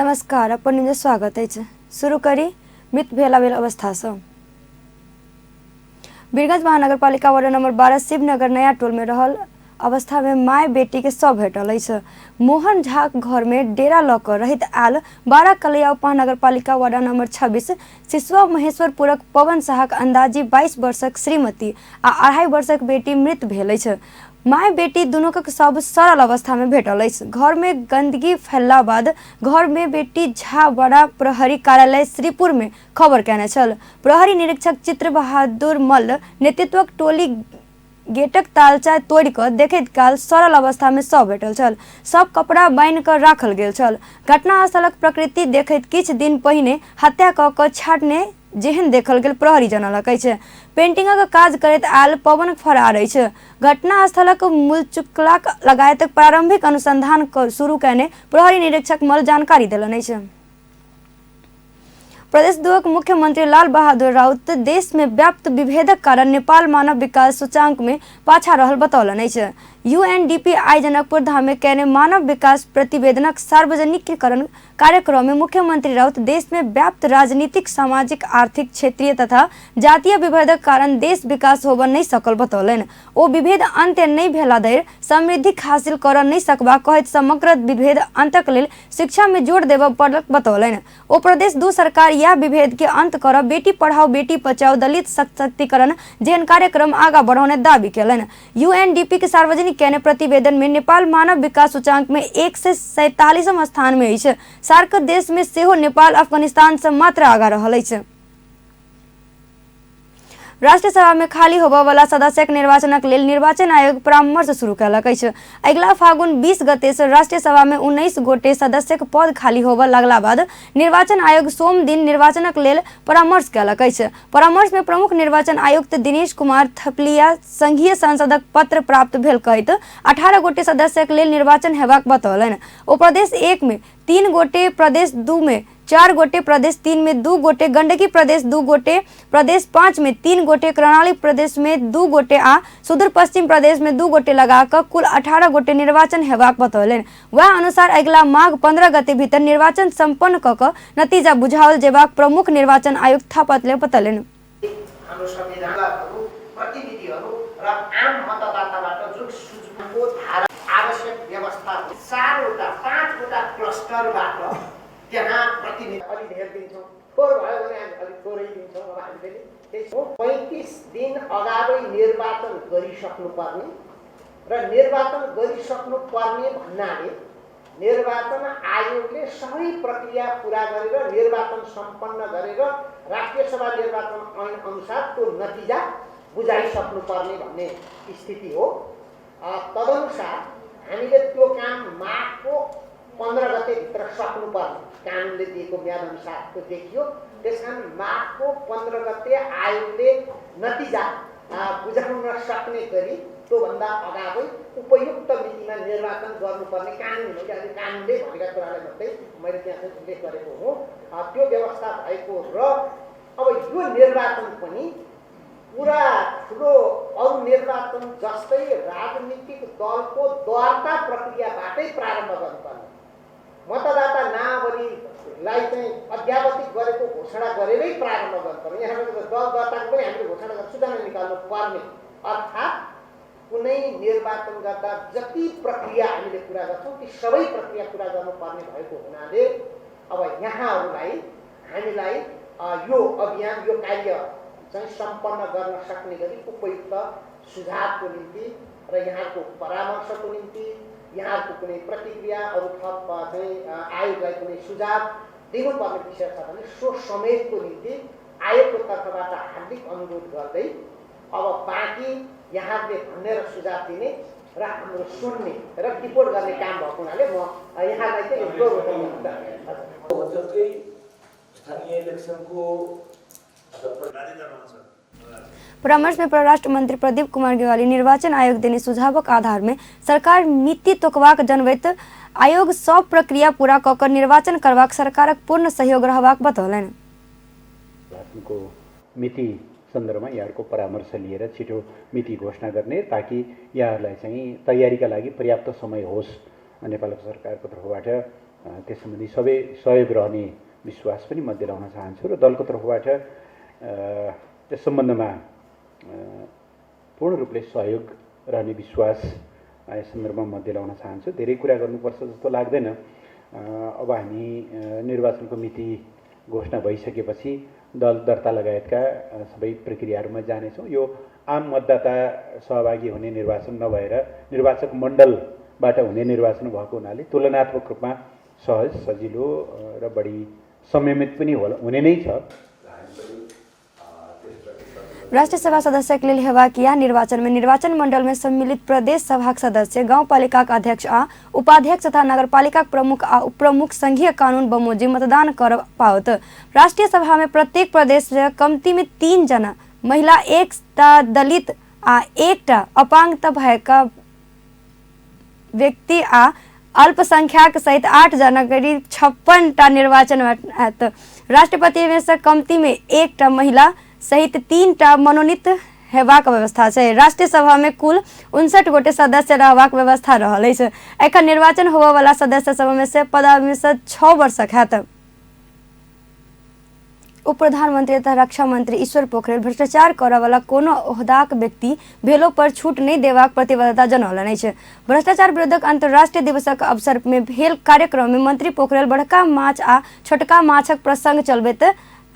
नमस्कार, अपन स्वागत है। शुरू करी मृत भेला भेल अवस्था से। वीरगंज महानगरपालिका वार्ड नंबर 12 शिवनगर नया टोल में रहल अवस्था में माय बेटी के शव भेटल है। मोहन झा घर में डेरा लकर रहित आयल 12 कलैया महानगरपालिका वार्ड नंबर 26 सिसवा महेश्वरपुरक पवन शाहक अंदाजी 22 वर्षक श्रीमती आ 2.5 वर्षक बेटी मृत भेल है। माय बेटी दोनों का शव सरल अवस्था में भेटल है। घर में गंदगी फैलला बाद घर में बेटी झा बड़ा प्रहरी कार्यालय श्रीपुर में खबर कहने चल। प्रहरी निरीक्षक चित्र बहादुर मल्ल नेतृत्वक टोली गेटक तालचा तोड़ कर देखैत काल सरल अवस्था में शव भेटल छल। सब कपड़ा बांध कर राखल गेल छल। घटनास्थलक प्रकृति देखैत किछ दिन पहिने हत्या क क छाटने जेहन देखल गेल प्रहरी जनलक है। पेंटिंगक काज करैत आयल पवन फरार है। घटनास्थलक मूलचुकलाक लगायत प्रारंभिक अनुसंधान शुरू करने प्रहरी निरीक्षक मल जानकारी दिलन है। प्रदेश दुक मुख्यमंत्री लाल बहादुर राउत देश में व्याप्त विभेदक कारण नेपाल मानव विकास सूचांक में पाछा रहल बतौलन है। UNDP आई जनकपुर धाम में कहने मानव विकास प्रतिवेदनक सार्वजनिकीकरण कार्यक्रम में मुख्यमंत्री राउत देश में व्याप्त राजनीतिक सामाजिक आर्थिक क्षेत्रीय तथा जातीय विभेदक कारण देश विकास होब नहीं सकल बतौलन। ओ विभेद अंत्य नहीं भेला धरि समृद्धि हासिल कर नहीं सकबा कहत समग्र विभेद अंतक लेल शिक्षा में जोर देब पड़क बतौलन। ओ प्रदेश दू सरकार यह विभेद के अंत कर बेटी पढ़ाओ बेटी बचाओ दलित सशक्तिकरण जेहन कार्यक्रम आगा बढ़ाने दावी केलन। UNDP के सार्वजनिक कहने प्रतिवेदन में नेपाल मानव विकास सूचांक में 147वां स्थान में है। सार्क देश में सेहो नेपाल अफगानिस्तान से मात्र आगा रहल है। राष्ट्रीय सभा में खाली होबा वाला सदस्य निर्वाचनक लेल निर्वाचन आयोग परामर्श शुरू कयलक है। अगिला फागुन 20 गते से राष्ट्रीय सभा में 19 गोटे सदस्यक पद खाली होबा लगला बाद निर्वाचन आयोग सोम दिन निर्वाचनक लेल परामर्श कयलक है। परामर्श में प्रमुख निर्वाचन आयुक्त दिनेश कुमार थपलिया संघीय सांसदक पत्र प्राप्त भेल कहत 18 गोटे सदस्यक लेल निर्वाचन हेबाक बतौलन। ओ प्रदेश 1 में 3 गोटे, प्रदेश 2 में 4 गोटे, प्रदेश 3 में 2 गोटे, गंडकी प्रदेश 2 गोटे, प्रदेश 5 में 3 गोटे, कर्णाली प्रदेश में 2 गोटे आ सुदूर पश्चिम प्रदेश में 2 गोटे लगाकर कुल 18 गोटे निर्वाचन हेबाक बतौलन। वह अनुसार अगला माघ 15 गते भीतर निर्वाचन संपन्न क नतीजा बुझाओल जेबाक प्रमुख निर्वाचन आयुक्त थापाले बतौलन। त्यहाँ प्रतिनिधि अलि धेर दिन्छौँ, थोर भयो भने हामी अलि थोरै दिन्छौँ। अब हामीले त्यही 35 दिन अगाडि निर्वाचन गरिसक्नुपर्ने र निर्वाचन गरिसक्नुपर्ने भन्नाले निर्वाचन आयोगले सबै प्रक्रिया पूरा गरेर निर्वाचन सम्पन्न गरेर राष्ट्रिय सभा निर्वाचन ऐन अनुसार त्यो नतिजा बुझाइसक्नुपर्ने भन्ने स्थिति हो। तदनुसार हामीले त्यो काम माघको 15 गते भित्र सक्नुपर्ने कानुनले दिएको म्याद अनुसार त्यो देखियो। त्यसकारण माघको 15 गते आयोगले नतिजा बुझाउन सक्ने गरी त्योभन्दा अगावै उपयुक्त मितिमा निर्वाचन गर्नुपर्ने कानुन हो। किनभने कानुनले भनेका कुरालाई मात्रै मैले त्यहाँ चाहिँ उल्लेख गरेको हो। त्यो व्यवस्था भएको र अब यो निर्वाचन पनि पुरा ठुलो अरू निर्वाचन जस्तै राजनीतिक दलको दर्ता प्रक्रियाबाटै प्रारम्भ गर्नुपर्ने, मतदाता नावलीलाई चाहिँ अध्यावधिक गरेको घोषणा गरेरै प्रारम्भ गर्नुपर्ने। यहाँ दल दर्ताको पनि हामीले घोषणा गरेर सूचना निकाल्नु पर्ने। अर्थात् कुनै निर्वाचन गर्दा जति प्रक्रिया हामीले पुरा गर्छौँ ती सबै प्रक्रिया पुरा गर्नुपर्ने भएको हुनाले अब यहाँहरूलाई हामीलाई यो अभियान यो कार्य चाहिँ सम्पन्न गर्न सक्ने गरी उपयुक्त सुझावको निम्ति र यहाँको परामर्शको निम्ति यहाँको कुनै प्रतिक्रिया अरू थप चाहिँ आयोगलाई कुनै सुझाव दिनुपर्ने विषय छ भने सो समेतको निम्ति आयोगको तर्फबाट हार्दिक अनुरोध गर्दै अब बाँकी यहाँले भन्ने र सुझाव दिने र हाम्रो सुन्ने र रिपोर्ट गर्ने काम भएको हुनाले म यहाँलाई चाहिँ स्थानीय इलेक्सनको परामर्श में परराष्ट्र मंत्री प्रदीप कुमार गेवाली निर्वाचन आयोग देने सुझावक आधार में सरकार नीति तोकबाक जनवैत आयोग सब प्रक्रिया पूरा ककर निर्वाचन करवाक सरकारक पूर्ण सहयोग रहबाक बतौलन। मिति सन्दर्भमा यहाँहरूको परामर्श लिएर छिटो मिति घोषणा गर्ने ताकि यहाँहरूलाई चाहिँ तयारीका लागि पर्याप्त समय होस् नेपाल सरकारको तर्फबाट त्यस सम्बन्धी सबै सहयोग रहने विश्वास पनि म दिलाउन चाहन्छु र दलको तर्फबाट त्यस सम्बन्धमा पूर्ण रूपले सहयोग रहने विश्वास यस सन्दर्भमा म दिलाउन चाहन्छु। धेरै कुरा गर्नुपर्छ जस्तो लाग्दैन। अब हामी निर्वाचनको मिति घोषणा भइसकेपछि दल दर्ता लगायतका सबै प्रक्रियाहरूमा जानेछौँ। यो आम मतदाता सहभागी हुने निर्वाचन नभएर निर्वाचक मण्डलबाट हुने निर्वाचन भएको हुनाले तुलनात्मक रूपमा सहज, सजिलो र बढी संयमित पनि हुने नै छ। राष्ट्रिय सभा सदस्य के लिए हेवा किया निर्वाचन में निर्वाचन मंडल में सम्मिलित प्रदेश सभा सदस्य, गांव पालिका का अध्यक्ष आ उपाध्यक्ष तथा नगर पालिका प्रमुख आ उपप्रमुख संघीय कानून बमोजिम मतदान कर पावत। राष्ट्रिय सभा में प्रत्येक प्रदेश से कम्ती में 3 जना महिला, 1टा दलित आ 1टा अपाङ्गता भएका व्यक्ति आ अल्पसंख्यक सहित 8 जना गरी 56टा निर्वाचन राष्ट्रपति में से कम्ती में 1टा महिला सहित 3टा मनोनीत हेबाक व्यवस्था है। राष्ट्रीय सभा में कुल 59 गोटे सदस्य रहबाक व्यवस्था रहल। एखन निर्वाचन होबे वाला सदस्य सभा में से पदावसर 6 वर्ष हैत। उप प्रधानमंत्री तथा रक्षा मंत्री ईश्वर पोखरेल भ्रष्टाचार करय वाला कोनो ओहदाक व्यक्ति भेलो पर छूट नहीं देबाक प्रतिबद्धता जनौलनि अछि। भ्रष्टाचार विरुद्धक अंतर्राष्ट्रीय दिवसक अवसर में भेल कार्यक्रम में मंत्री पोखरेल बड़का माछ आ छोटका माछक प्रसंग चलबैत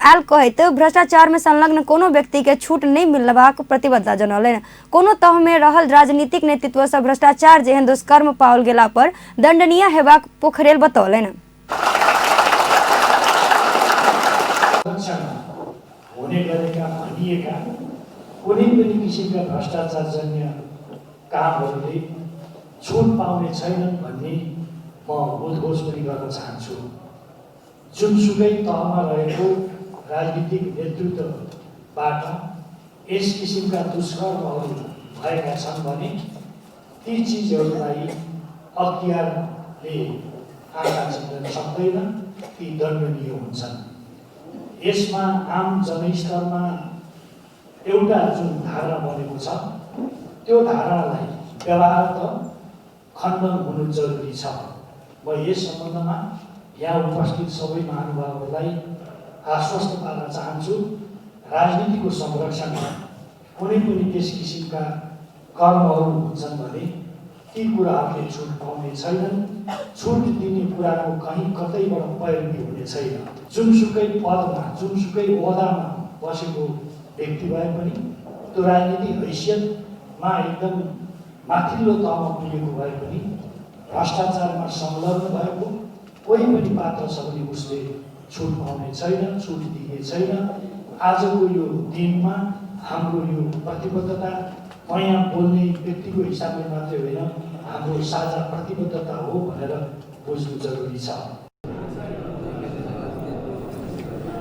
आयल कहैत भ्रष्टाचार में संलग्न कोनो व्यक्ति के छूट नहीं मिलबाक प्रतिबद्धता जनौलनि। कोनो तह में रहल राजनीतिक नेतृत्व से भ्रष्टाचार जेहन दुष्कर्म पाओल गेला पर दंडनीय हेबाक पोखरेल बतौलनि। होने गरेका भनिएका कुनै पनि किसिमका भ्रष्टाचारजन्य कामहरूले छुट पाउने छैनन् भन्ने म उद्घोष पनि गर्न चाहन्छु। जुनसुकै तहमा रहेको राजनीतिक नेतृत्वबाट यस किसिमका दुष्कर्महरू भएका छन् भने ती चिजहरूलाई अख्तियारले आँखा चिन्न सक्दैन, ती दण्डनीय हुन्छन्। यसमा आम जनस्तरमा एउटा जुन धारणा बनेको छ त्यो धारणालाई व्यवहारत खण्डन हुनु जरुरी छ। म यस सम्बन्धमा यहाँ उपस्थित सबै महानुभावहरूलाई आश्वस्त पार्न चाहन्छु। राजनीतिको संरक्षणमा कुनै पनि त्यस किसिमका कर्महरू हुन्छन् भने ती कुराहरूले छुट पाउने छैनन्। छुट दिने कुराको कहीँ कतैबाट पैरवी हुने छैन। जुनसुकै पदमा जुनसुकै ओहदामा बसेको व्यक्ति भए पनि त्यो राजनीतिक हैसियतमा एकदम माथिल्लो तहमा पुगेको भए पनि भ्रष्टाचारमा संलग्न भएको कोही पनि पात्र छ भने उसले छुट पाउने छैन, छुट दिने छैन। आजको यो दिनमा हाम्रो यो प्रतिबद्धता म यहाँ बोल्ने व्यक्तिको हिसाबले मात्रै होइन, हाम्रो साझा प्रतिबद्धता हो भनेर बुझ्नु जरुरी छ।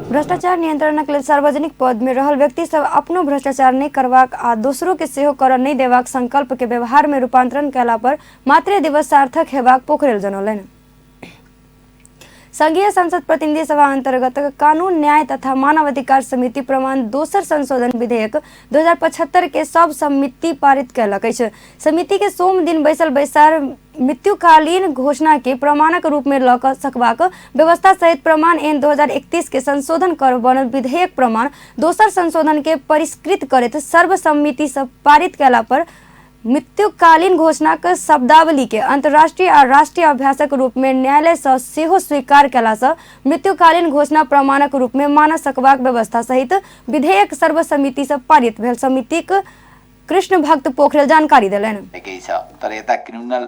भ्रष्टाचार नियंत्रण के लिए सार्वजनिक पद में रहल व्यक्ति सब अपनो भ्रष्टाचार नहीं करवाक आ दूसरों के सेहो कर नहीं देवाक संकल्प के व्यवहार में रूपांतरण कैला पर मात्र दिवस सार्थक हेबाक पोखरेल जनौलनि। संघीय संसद प्रतिनिधि सभा अंतर्गत कानून, न्याय तथा मानवाधिकार समिति प्रमाण दोसर संशोधन विधेयक 2075 के सब समिति पारित कैलक अछि। समिति के सोम दिन बैसल बैसार मृत्युकालीन घोषणा के प्रमाणक रूप में लऽ सकबाक व्यवस्था सहित प्रमाण एन 2031 के संशोधन कर बनल विधेयक प्रमाण दोसर संशोधन के परिष्कृत करैत सर्वसम्मति से पारित कैला पर मृत्युकालीन घोषणा के शब्दावली के अंतर्राष्ट्रीय और राष्ट्रीय अभ्यासक रूप में न्यायालय से सेहो स्वीकार कैला से मृत्युकालीन घोषणा प्रमाणक रूप में मान सकबाक व्यवस्था सहित विधेयक सर्वसम्मति से पारित भेल। समितिक कृष्ण भक्त पोखरेल जानकारी दिलैन। तर यता क्रिमिनल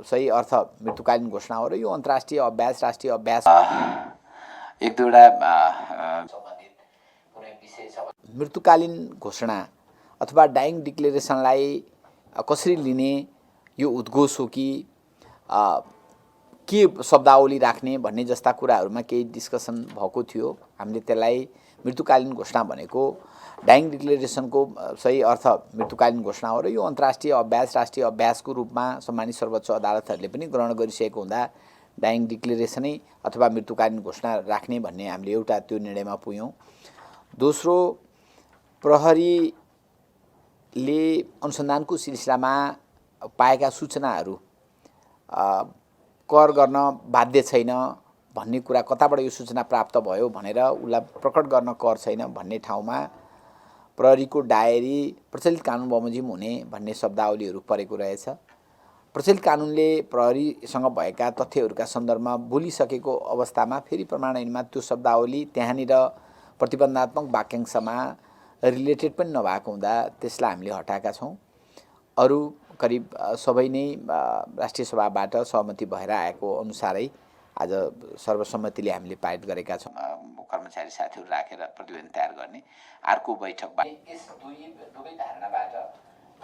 सही अर्थ मृत्युकालीन घोषणा हो र यो अन्तर्राष्ट्रिय अभ्यास, राष्ट्रिय अभ्यास एक दुईवटा मृत्युकालीन घोषणा अथवा डाइङ डिक्लेरेसनलाई कसरी लिने यो उद्घोष हो कि के शब्दावली राख्ने भन्ने जस्ता कुराहरूमा केही डिस्कसन भएको थियो। हामीले त्यसलाई मृत्युकालीन घोषणा भनेको डाइङ डिक्लेरेसनको सही अर्थ मृत्युकालीन घोषणा हो र यो अन्तर्राष्ट्रिय अभ्यास, राष्ट्रिय अभ्यासको रूपमा सम्मानित सर्वोच्च अदालतहरूले पनि ग्रहण गरिसकेको हुँदा डाइङ डिक्लेरेसनै अथवा मृत्युकालीन घोषणा राख्ने भन्ने हामीले एउटा त्यो निर्णयमा पुग्यौँ। दोस्रो, प्रहरीले अनुसन्धानको सिलसिलामा पाएका सूचनाहरू कर गर्न बाध्य छैन भन्ने कुरा कताबाट यो सूचना प्राप्त भयो भनेर उसलाई प्रकट गर्न कर छैन भन्ने ठाउँमा प्रहरीको डायरी प्रचलित कानुन बमोजिम हुने भन्ने शब्दावलीहरू परेको रहेछ। प्रचलित कानुनले प्रहरीसँग भएका तथ्यहरूका सन्दर्भमा बोलिसकेको अवस्थामा फेरि प्रमाण ऐनमा त्यो शब्दावली त्यहाँनिर प्रतिबन्धात्मक वाक्यांशमा रिलेटेड पनि नभएको हुँदा त्यसलाई हामीले हटाएका छौँ। अरू करिब सबै नै राष्ट्रिय सभाबाट सहमति भएर आएको अनुसारै आज सर्वसम्मतिले हामीले पारित गरेका छौँ। कर्मचारी साथीहरू राखेर प्रतिवेदन तयार गर्ने अर्को बैठकबाट यस दुवै धारणाबाट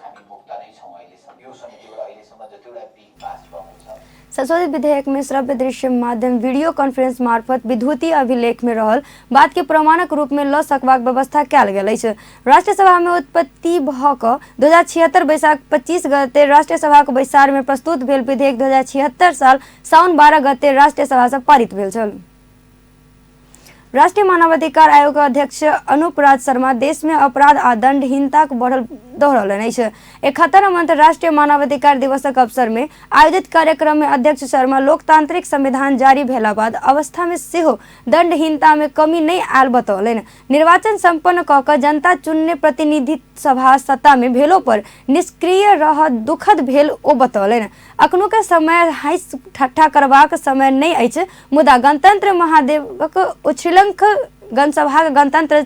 हामी मुक्त नै छौँ। अहिलेसम्म यो समितिबाट अहिलेसम्म जतिवटा बिल पास भएको छ संशोधित विधेयक में श्रव्य दृश्य माध्यम वीडियो कॉन्फ्रेंस मार्फत विद्युतीय अभिलेख में रहल बात के प्रमाणक रूप में ल सकबाक व्यवस्था कयल गेल अछि। राष्ट्रीय सभा में उत्पत्ति भ क 2076 वैशाख 25 गते राष्ट्रीय सभा के बैसार में प्रस्तुत भेल विधेयक 2076 साल साउन 12 गते राष्ट्रीय सभा से पारित भेल छल। राष्ट्रीय मानवाधिकार आयोग का अध्यक्ष अनूप राज शर्मा देश में अपराध आ दंडहीनता बढ़ल दोहरौलनि अछि। 71वां अंतर्राष्ट्रीय मानवाधिकार दिवसक अवसर में आयोजित कार्यक्रम में अध्यक्ष शर्मा लोकतांत्रिक संविधान जारी भेला बाद अवस्था में सेहो दंडहीनता में कमी नहीं आयल बतौलनि। निर्वाचन संपन्न क क जनता चुनने प्रतिनिधि सभा सत्ता में भेलो पर निष्क्रिय रह दुखद भेल ओ बतौलनि। अखनो के समय हाइस ठट्ठा करबाक समय नहीं अछि, मुदा गणतंत्र महादेवक उच्छृंख जनसभा गणतंत्र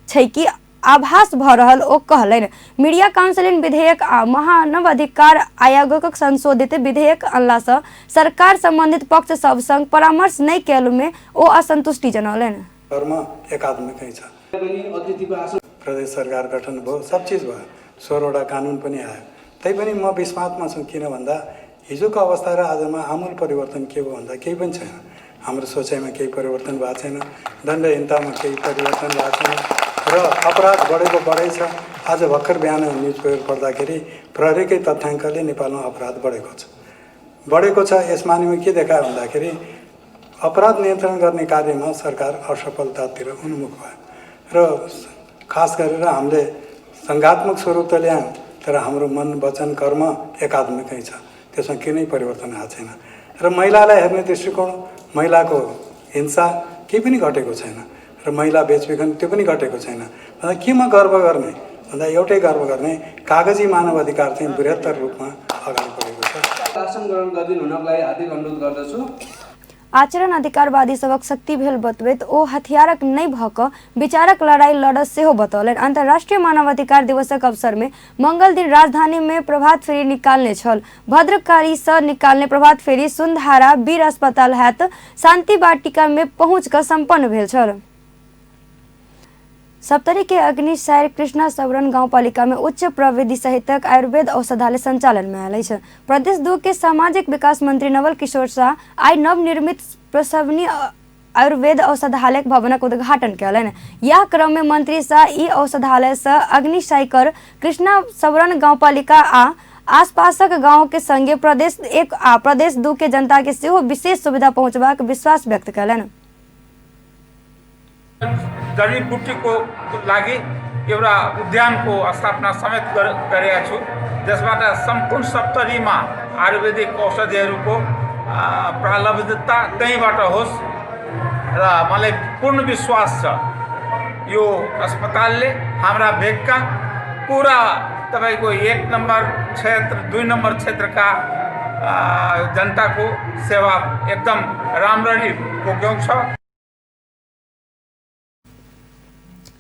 छै कि आभास भ रहल ओ कहलनि। मीडिया काउंसिलिंग विधेयक आ मानव अधिकार आयोगक संशोधित विधेयक अनला सँ सरकार संबंधित पक्ष सब संग परामर्श नहीं कैल में ओ असंतुष्टि जनौलनि। कर्म एकात्मिकै छ। प्रदेश सरकार गठन भयो, सब चीज भयो, 16वटा कानुन पनि आयो। तैपनि म विस्मात्मा छु, किन भन्दा हिजोको अवस्था र आजमा आमूल परिवर्तन के भयो भन्दा केही पनि छैन। हाम्रो सोचाइमा केही परिवर्तन भएको छैन, दण्डहीनतामा केही परिवर्तन भएको छैन र अपराध बढेको बढै छ। आज भर्खर बिहान न्युज पेपर पढ्दाखेरि प्रहरीकै तथ्याङ्कले नेपालमा अपराध बढेको छ। यस मानेमा के देखायो भन्दाखेरि अपराध नियन्त्रण गर्ने कार्यमा सरकार असफलतातिर उन्मुख भयो र खास गरेर हामीले सङ्घात्मक स्वरूप त ल्यायौँ, तर हाम्रो मन वचन कर्म एकात्मिकै छ, त्यसमा कुनै परिवर्तन आएको छैन। र महिलालाई हेर्ने दृष्टिकोण, महिलाको हिंसा केही पनि घटेको छैन र महिला बेचबिखन त्यो पनि घटेको छैन। भन्दा केमा गर्व गर्ने भन्दा एउटै गर्व गर्ने कागजी मानव अधिकार चाहिँ बृहत्तर रूपमा अगाडि बढेको छ। शासन ग्रहण गरिदिनु हुनलाई हार्दिक अनुरोध गर्दछु। आचरण अधिकारवादी सबक शक्ति भेल बतबैत ओ हथियारक नहीं भ क विचारक लड़ाई लड़त सेहो बतौलनि। अंतर्राष्ट्रीय मानवाधिकार दिवसक अवसर में मंगल दिन राजधानी में प्रभात फेरी निकालने छल। भद्रकाली से निकालने प्रभात फेरी सुंधारा वीर अस्पताल हैत शांति वाटिका में पहुंच कर संपन्न भेल छल। सप्तरी के अग्निसार कृष्णा सबरन गाउँपालिका में उच्च प्रविधि सहितक आयुर्वेद औषधालय संचालन में आयल है। प्रदेश 2 के सामाजिक विकास मंत्री नवल किशोर शाह आई नवनिर्मित प्रसवनी आयुर्वेद औषधालय भवनक उद्घाटन कयलनि। यह क्रम में मंत्री शाह ई औषधालय से अग्निसार कृष्णा सबरन गाउँपालिका आ आसपासक गाँव के संगे प्रदेश 1 आ प्रदेश 2 के जनता के सेहो विशेष सुविधा पहुँचबाक विश्वास व्यक्त कयलनि। जडीबुटीको लागि एउटा उद्यानको स्थापना समेत गरेका छु, जसबाट सम्पूर्ण सप्तरीमा आयुर्वेदिक औषधिहरूको प्रालब्धता त्यहीँबाट होस् र मलाई पूर्ण विश्वास छ यो अस्पतालले हाम्रा भेगका पुरा तपाईको 1 नम्बर क्षेत्र 2 नम्बर क्षेत्रका जनताको सेवा एकदम राम्ररी पुग्याउँछ।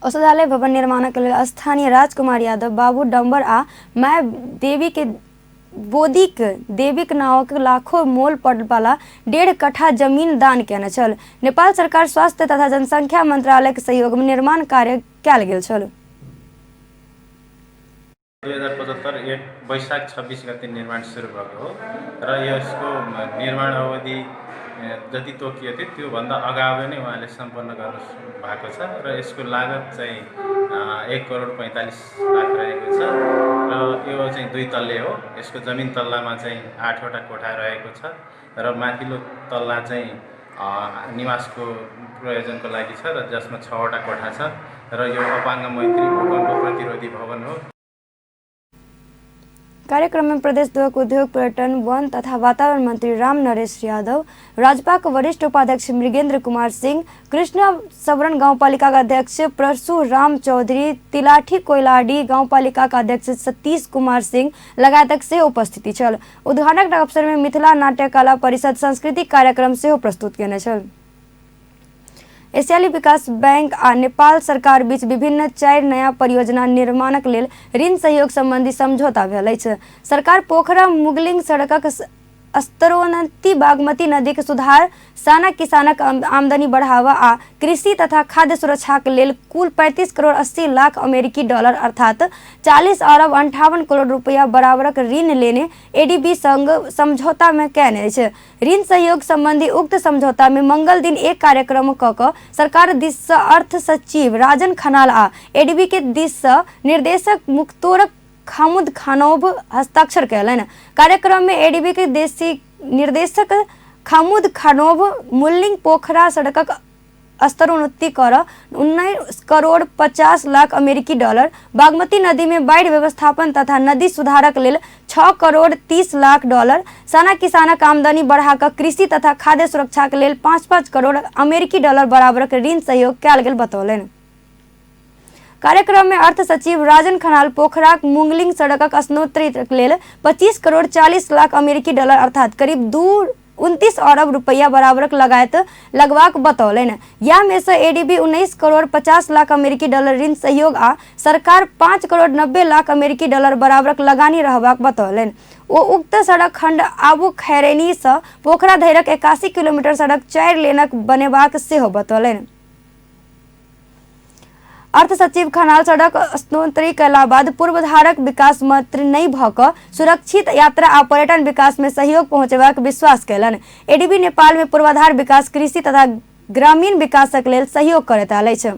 औषधालय भवन निर्माण के लिए स्थानीय राजकुमार यादव, बाबू डम्बर आ माय देवी के बोदिक देवीक नावक लाखों मोल पड़ल वाला 1.5 कट्ठा जमीन दान केने छल। नेपाल सरकार स्वास्थ्य तथा जनसंख्या मंत्रालय के सहयोग में निर्माण कार्य कयल गेल छल। 2075 वैशाख 26 गते निर्माण सुरु भएको हो र यसको निर्माण अवधि जति तोकियो थियो त्यो भन्दा अगावै नै उहाँले सम्पन्न गर्नु भएको छ र यसको लागत चाहिँ 1 करोड 45 लाख रहेको छ र यो चाहिँ 2 तल्ले हो। यसको जमिन तल्लामा चाहिँ 8 वटा कोठा रहेको छ र माथिल्लो तल्ला चाहिँ निवासको प्रयोजनको लागि छ र जसमा 6 वटा कोठा छ र यो अपाङ्ग मैत्री भूकम्प प्रतिरोधी भवन हो। कार्यक्रम में प्रदेश दुर्ग उद्योग पर्यटन वन तथा वातावरण मंत्री राम नरेश यादव, राजपाका वरिष्ठ उपाध्यक्ष मृगेंद्र कुमार सिंह, कृष्णा सबरण गांवपालिका का अध्यक्ष परशुराम चौधरी, तिलाठी कोइलाडी गांवपालिका का अध्यक्ष सतीश कुमार सिंह लगायत से उपस्थिति छल। उद्घाटन अवसर में मिथिला नाट्य कला परिषद सांस्कृतिक कार्यक्रम से प्रस्तुत केने छल। एशियाली विकास बैंक आ नेपाल सरकार बीच विभिन्न 4 नया परियोजना निर्माणक लेल ऋण सहयोग संबंधी समझौता भेल अछि। सरकार पोखरा मुगलिंग सड़कक स्तरोन्नति, बागमती नदी के सुधार, साना किसानक आमदनी बढ़ावा आ कृषि तथा खाद्य सुरक्षा के लेल कुल 35 करोड़ 80 लाख अमेरिकी डॉलर अर्थात 40 अरब 58 करोड़ रुपया बराबरक ऋण लेने एडीबी संग समझौता में कयने अछि। ऋण सहयोग संबंधी उक्त समझौता में मंगल दिन एक कार्यक्रम क सरकार दिस से अर्थ सचिव राजन खनाल आ एडीबी के दिस से निर्देशक मुख्तोरक खामुद खानोब हस्ताक्षर कैलन। कार्यक्रम में एडीबी के देशी निर्देशक खामुद खानोब मुल्लिंग पोखरा सड़कक स्तरोन्नति कर 19 करोड़ 50 लाख अमेरिकी डॉलर, बागमती नदी में बाढ़ व्यवस्थापन तथा नदी सुधारक लेल 6 करोड़ 30 लाख डॉलर, साना किसानक आमदनी बढ़ाकर कृषि तथा खाद्य सुरक्षा के लेल 5-5 करोड़ अमेरिकी डॉलर बराबरक ऋण सहयोग कयल गेल बतौलन। कार्यक्रम में अर्थ सचिव राजन खनाल पोखरा मुंगलिंग सड़कक स्तरोन्नति लेल 25 करोड़ 40 लाख अमेरिकी डॉलर अर्थात करीब 29 अरब रुपया बराबरक लगायत लगवाक बतौलन। या में से एडीबी 19 करोड़ 50 लाख अमेरिकी डॉलर ऋण सहयोग आ सरकार 5 करोड़ 90 लाख अमेरिकी डॉलर बराबरक लगानी रहबाक बतौलन। ओ उक्त सड़क खंड आबू खैरेनी से पोखरा धरिक 81 किलोमीटर सड़क 4 लेनक बनेबाक सेहो बतौलन। अर्थ सचिव खनाल सड़क स्तरोन्नति कयला बाद पूर्वधारक विकास मंत्री नहीं भक सुरक्षित यात्रा आ पर्यटन विकास में सहयोग पहुंचेबाक विश्वास कयलन। एडीबी नेपाल में पूर्वाधार विकास, कृषि तथा ग्रामीण विकासक लेल सहयोग करैत आयल अछि।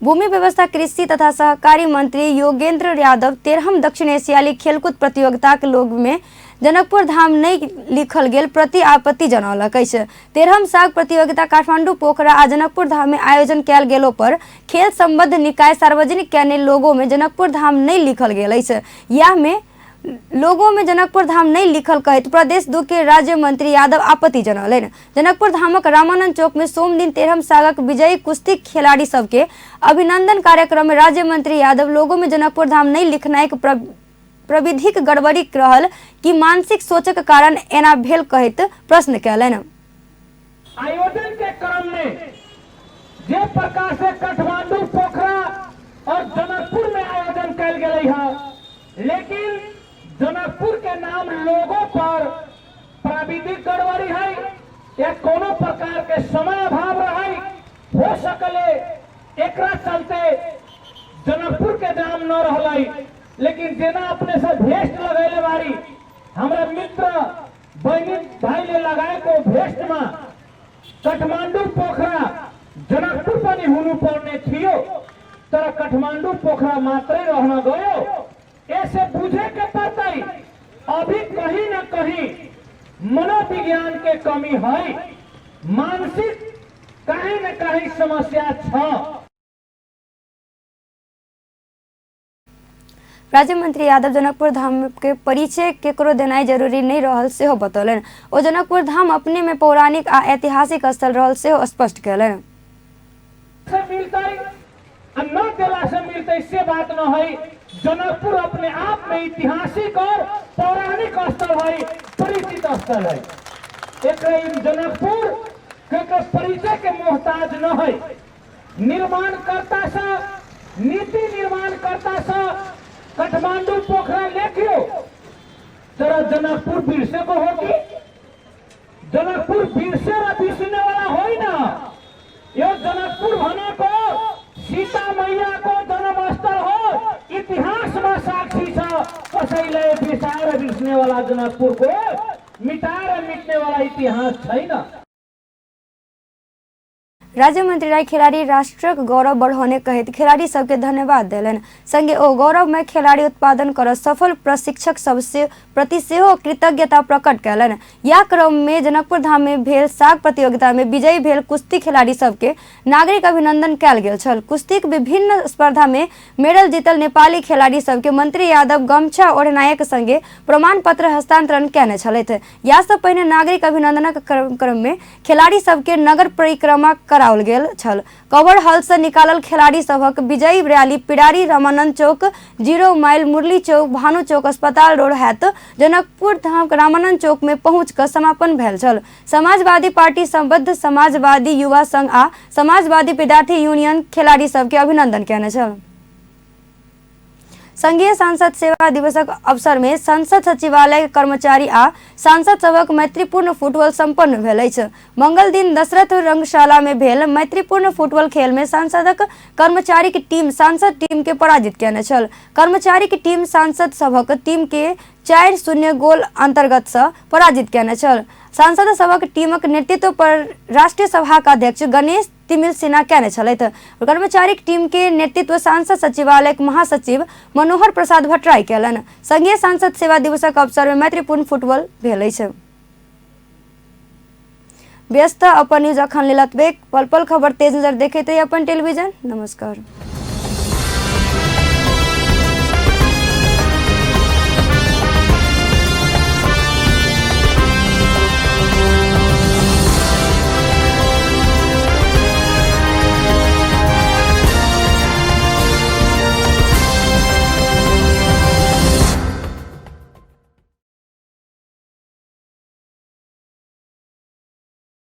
भूमि व्यवस्था, कृषि तथा सहकारी मंत्री योगेंद्र यादव 13हम दक्षिण एशियाली खेलकूद प्रतियोगिता के लोग में जनकपुर धाम नहीं लिखल गेल प्रति आपत्ति जनौलक अछि। 13हम साग प्रतियोगिता काठमांडू, पोखरा आ जनकपुर धाम में आयोजन कयल गेलो पर खेल संबद्ध निकाय सार्वजनिक कयने लोगो में जनकपुर धाम नहीं लिखल गेल अछि। या में लोगों में जनकपुर धाम नहीं लिखल कहत प्रदेश 2 के राज्य मंत्री यादव आपत्ति जनौलन। जनकपुर धामक रामानंद चौक में सोम दिन 13हम सागक विजयी कुश्ती खिलाड़ी सबके अभिनंदन कार्यक्रम में राज्य मंत्री यादव लोगों में जनकपुर धाम नहीं लिखनाइ प्रविधिक गड़बड़ी रहल कि मानसिक सोचक कारण एना भेल कहत प्रश्न कयलन। आयोजन के क्रम में जे प्रकार से काठमांडू, पोखरा और जनकपुर में आयोजन कयल गेलै है, लेकिन जनकपुर के नाम लोगों पर प्राविधिक गड़बड़ी है या कोनो प्रकार के समय अभाव रहे हो सकले, एकरा चलते जनकपुर के नाम न रहलै। लेकिन जेना अपने से भेस्ट लगैले बारी हमरा मित्र बहनी भाई ले लगाए को भेस्ट में काठमांडू, पोखरा, जनकपुर पनि हुनु पर्ने थियो, तर काठमांडू, पोखरा मात्रै रहन गयो। ऐसे बुझे के पड़तै अभी कहीं न कहीं मनोविज्ञान के कमी है, मानसिक कहीं न कहीं समस्या छ। राज्य मंत्री यादव जनकपुर धाम के परिचय केकरो देनाइ जरूरी नहीं रहल सेहो बतौलन। ओ जनकपुर धाम अपने में पौराणिक आ ऐतिहासिक स्थल रहल सेहो स्पष्ट कयलन। न देला से मिलते से बात न है। जनकपुर अपने आप में ऐतिहासिक और पौराणिक स्थल है, परिचित स्थल है। एक जनकपुर के परिचय के मोहताज न है। निर्माणकर्ता से, नीति निर्माणकर्ता से काठमांडू, पोखरा लेखियो, जरा जनकपुर बिरसे को होगी। जनकपुर बिरसे र बिर्सने वाला हो ना। यो जनकपुर भने को सीता मैया को जन्मस्थल हो, इतिहास में साक्षी छ। कसैले बिर्साएर बिर्सने वाला जनकपुर को मिटाएर मिट्ने वाला इतिहास छैन। राज्य मंत्री राय खिलाड़ी राष्ट्रक गौरव बढ़ाने कहित खिलाड़ी सबके धन्यवाद दिलन। संगे ओ गौरवमय खिलाड़ी उत्पादन कर सफल प्रशिक्षक सबसे प्रति सेहो कृतज्ञता प्रकट कयलन। या क्रम में जनकपुर धाम में भेल साग प्रतियोगिता में विजयी भेल कुश्ती खिलाड़ी सबके नागरिक अभिनंदन कयल गेल छल। कुश्तीक विभिन्न स्पर्धा में मेडल जीतल नेपाली खिलाड़ी सबके मंत्री यादव गमछा ओढ़नायक संगे प्रमाण पत्र हस्तांतरण कयने छलथि। या सब पहिने नागरिक अभिनंदनक क्रम में खिलाड़ी सबके नगर परिक्रमा कराओल गेल छल। कवर हॉल से निकालल खिलाड़ी सबक विजयी रैली पिडारी रामानंद चौक 0 माइल मुरली चौक भानु चौक अस्पताल रोड हैत जनकपुर धाम रामानंद चौक में पहुंच कर समापन भेल छल। समाजवादी पार्टी संबद्ध समाजवादी युवा संघ आ समाजवादी विद्यार्थी यूनियन खिलाड़ी सबके अभिनंदन कयने छल। संघीय सांसद सेवा दिवसक अवसर में संसद सचिवालय कर्मचारी आ सांसद सबक मैत्रीपूर्ण फुटबॉल संपन्न भेल अछि। मंगल दिन दशरथ रंगशाला में भेल मैत्रीपूर्ण फुटबॉल खेल में सांसदक कर्मचारी की टीम सांसद टीम के पराजित कयने छल। कर्मचारी की टीम सांसद सबक टीम के 4-0 गोल अंतर्गत से पराजित कयने छल। सांसद सबक टीमक नेतृत्व पर राष्ट्रीय सभा का अध्यक्ष गणेश तिमिल सिन्हा कयने छलथि। कर्मचारी टीम के नेतृत्व सांसद सचिवालय महासचिव मनोहर प्रसाद भट्टराई कयलनि। संघीय सांसद सेवा दिवसक अवसर में मैत्रीपूर्ण फुटबॉल भेल अछि। व्यस्त अपन न्यूज अखन लेलत बेक पल पल खबर तेज नजर देखैत अपन टेलीविजन। नमस्कार।